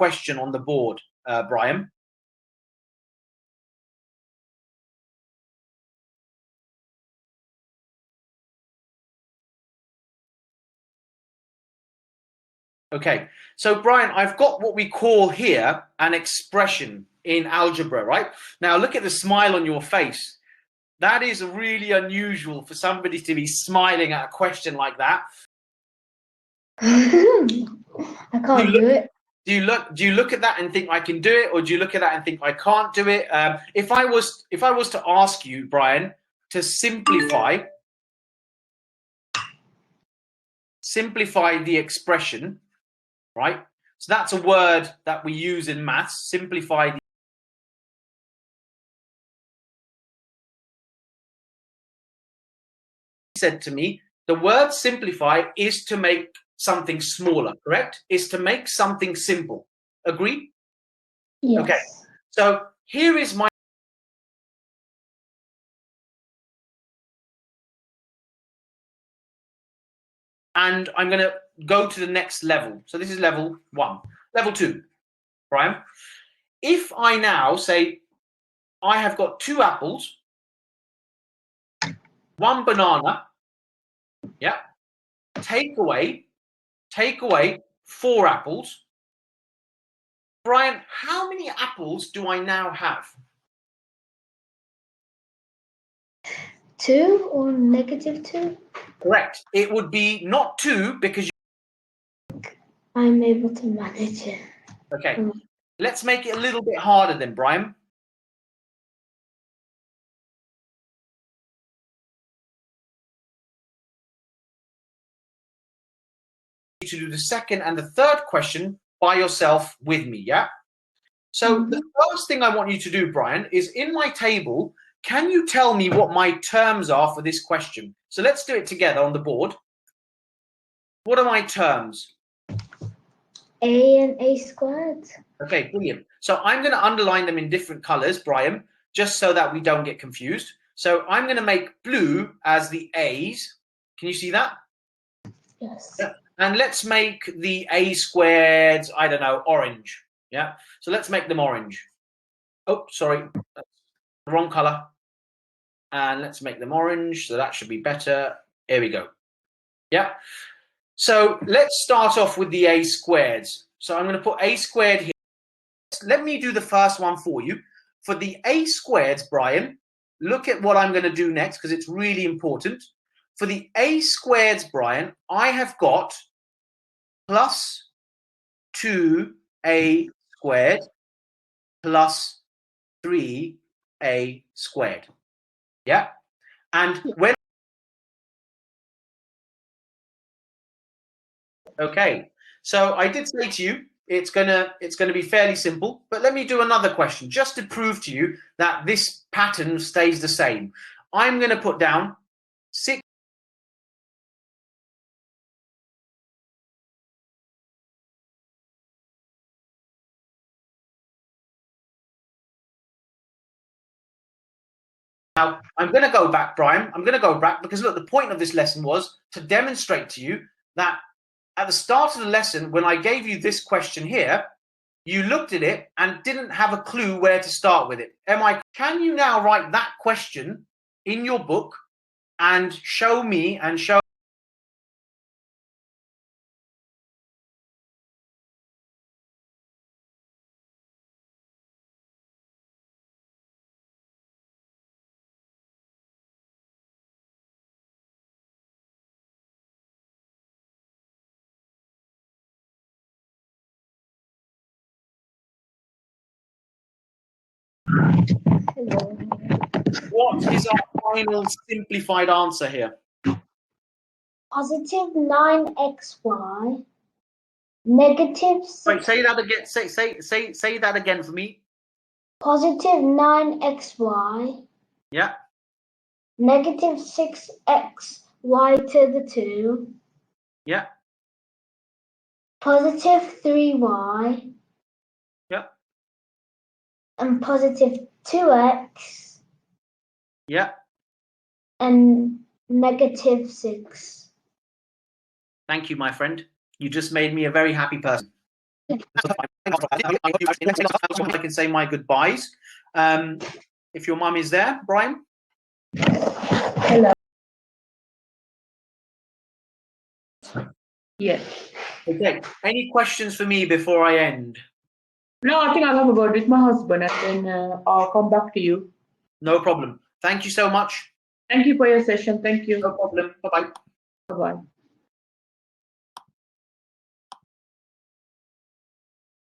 question on the board, Bryan. Okay, so Bryan, I've got what we call here an expression in algebra, right? Now look at the smile on your face. That is really unusual for somebody to be smiling at a question like that. I can't do it. Do you look at that and think I can do it, or do you look at that and think I can't do it? If I was to ask you, Bryan, to simplify the expression, right? So that's a word that we use in maths. Simplify. Said to me, the word simplify is to make something smaller, correct? Is to make something simple. Agree? Yes. Okay. So here is my. And I'm going to go to the next level. So this is level 1. Level 2, Bryan. If I now say I have got 2 apples, 1 banana, yeah, take away 4 apples. Bryan, how many apples do I now have? 2 or -2? Correct. It would be not 2 because I'm able to manage it. Okay. Let's make it a little bit harder then, Bryan. To do the second and the third question by yourself with me, yeah? So the first thing I want you to do, Bryan, is in my table, can you tell me what my terms are for this question? So let's do it together on the board. What are my terms? A and A squared. Okay, brilliant. So I'm going to underline them in different colors, Bryan, just so that we don't get confused. So I'm going to make blue as the A's. Can you see that? Yes. Yeah. And let's make the A squared, I don't know, orange. Yeah. So let's make them orange. Oh, sorry. That's the wrong color. And let's make them orange. So that should be better. Here we go. Yeah. So let's start off with the A squareds. So I'm going to put A squared here. Let me do the first one for you. For the A squareds, Bryan, look at what I'm going to do next because it's really important. For the A squareds, Bryan, I have got plus 2A squared plus 3A squared. Yeah. And when okay, so I did say to you it's gonna be fairly simple, but let me do another question just to prove to you that this pattern stays the same. I'm gonna put down 6. Now, I'm going to go back, Bryan. I'm going to go back because, look, the point of this lesson was to demonstrate to you that at the start of the lesson, when I gave you this question here, you looked at it and didn't have a clue where to start with it. Can you now write that question in your book and show me and show Hello. what is our final simplified answer here? Positive 9xy. Negative 6. Wait, say that again. Say that again for me. Positive 9xy. Yeah. Negative 6xy to the 2. Yeah. Positive 3y. Yeah. And positive 2x. Yeah. And negative 6. Thank you, my friend. You just made me a very happy person. I can say my goodbyes. If your mum is there, Bryan. Hello. Yes. Okay. Any questions for me before I end? No, I think I'll have a word with my husband and then I'll come back to you. No problem. Thank you so much. Thank you for your session. Thank you. No problem. Bye-bye. Bye-bye.